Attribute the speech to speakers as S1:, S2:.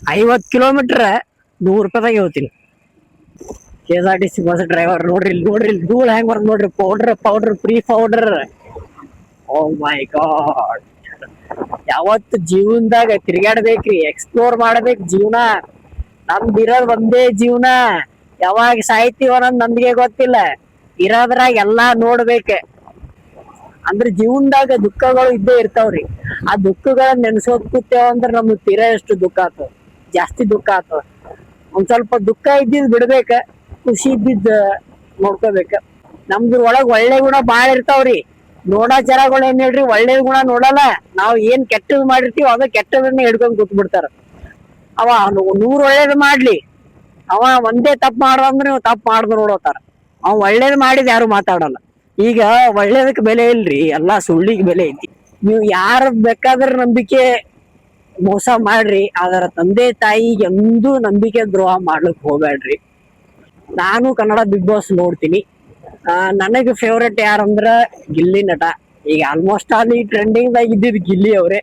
S1: 50 kilometre 100 ರೂಪಾಯಿದಾಗ ಹೋಗ್ತೀನಿ. KSRTC bus driver ನೋಡ್ರಿ ಇಲ್ಲಿ ಧೂಳ್ ಹೆಂಗ್ ಬರ್ದ್ ನೋಡ್ರಿ. Powder free powder. Oh my god. ಯಾವತ್ತು ಜೀವನದಾಗ ತಿರ್ಗಾಡ್ಬೇಕ್ರಿ, ಎಕ್ಸ್ಪ್ಲೋರ್ ಮಾಡ್ಬೇಕ್ ಜೀವನ. ನಮ್ದಿರೋದ್ ಒಂದೇ ಜೀವನ. ಯಾವಾಗ ಸಾಯ್ತೀವ ಅನ್ನೋದ್ ನಮ್ಗೆ ಗೊತ್ತಿಲ್ಲ. ಇರೋದ್ರಾಗ ಎಲ್ಲಾ ನೋಡ್ಬೇಕ. ಅಂದ್ರೆ ಜೀವನದಾಗ ದುಃಖಗಳು ಇದ್ದೇ ಇರ್ತಾವ್ರಿ. ಆ ದುಃಖಗಳನ್ನ ನೆನ್ಸೋದ್ ಕೂತೇವ ಅಂದ್ರ ನಮ್ಗ್ ತೀರಾ ಎಷ್ಟು ದುಃಖ ಆತದ, ಜಾಸ್ತಿ ದುಃಖ ಆತದ. ಒಂದ್ ಸ್ವಲ್ಪ ದುಃಖ ಇದ್ದಿದ್ ಬಿಡ್ಬೇಕ, ಖುಷಿ ಇದ್ದಿದ್ ನೋಡ್ಕೋಬೇಕ. ನಮ್ದ್ರ ಒಳಗ್ ಒಳ್ಳೆ ಗುಣ ಬಾಳ ಇರ್ತಾವ್ರಿ. ನೋಡಾಚಾರಗಳು ಏನ್ ಹೇಳ್ರಿ, ಒಳ್ಳೆ ಗುಣ ನೋಡಲ್ಲ. ನಾವ್ ಏನ್ ಕೆಟ್ಟದ್ ಮಾಡಿರ್ತೀವಿ ಅದ ಕೆಟ್ಟದನ್ನ ಹಿಡ್ಕೊಂಡ್ ಕೂತ್ ಬಿಡ್ತಾರ. ಅವ 100 ಒಳ್ಳೇದ್ ಮಾಡ್ಲಿ, ಅವ ಒಂದೇ ತಪ್ಪು ಮಾಡ್ದಂದ್ರೆ ನೀವು ತಪ್ಪು ಮಾಡ್ದು ನೋಡೋತಾರ. ಅವ ಒಳ್ಳೇದ್ ಮಾಡಿದ್ ಯಾರು ಮಾತಾಡಲ್ಲ. ಈಗ ಒಳ್ಳೇದಕ್ ಬೆಲೆ ಇಲ್ರಿ, ಎಲ್ಲಾ ಸುಳ್ಳಿಗೆ ಬೆಲೆ ಐತಿ. ನೀವು ಯಾರ ಬೇಕಾದ್ರ ನಂಬಿಕೆ ಮೋಸ ಮಾಡ್ರಿ, ಅದರ ತಂದೆ ತಾಯಿಗೆ ಎಂದೂ ನಂಬಿಕೆ ದ್ರೋಹ ಮಾಡ್ಲಿಕ್ ಹೋಗ್ಬೇಡ್ರಿ. ನಾನು ಕನ್ನಡ ಬಿಗ್ ಬಾಸ್ ನೋಡ್ತೀನಿ. ನನಗ್ ಫೇವ್ರೇಟ್ ಯಾರಂದ್ರ ಗಿಲ್ಲಿ ನಟ. ಈಗ ಆಲ್ಮೋಸ್ಟ್ ಆಲ್ ಈ ಟ್ರೆಂಡಿಂಗ್ ದಾಗ ಇದ್ದಿದ್ ಗಿಲ್ಲಿ ಅವ್ರೆ.